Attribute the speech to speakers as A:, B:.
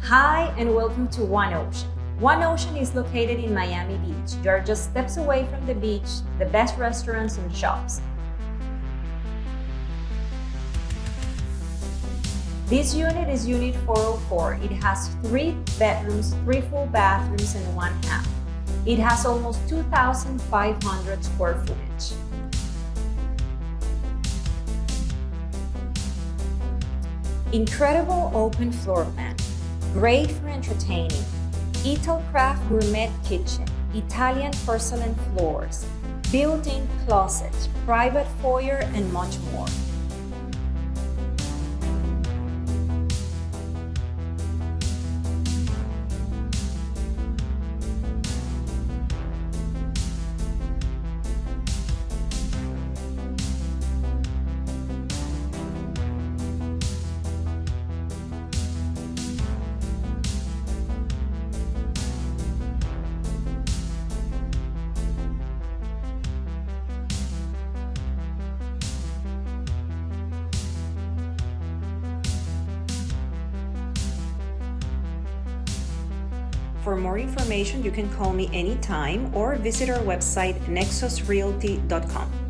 A: Hi, and welcome to One Ocean. One Ocean is located in Miami Beach. You are just steps away from the beach, the best restaurants and shops. This unit is Unit 404. It has 3 bedrooms, 3 full bathrooms, and 1 half. It has almost 2,500 square footage. Incredible open floor plan, great for entertaining, Italcraft gourmet kitchen, Italian porcelain floors, built-in closets, private foyer, and much more. For more information, you can call me anytime or visit our website nexusrealty.com.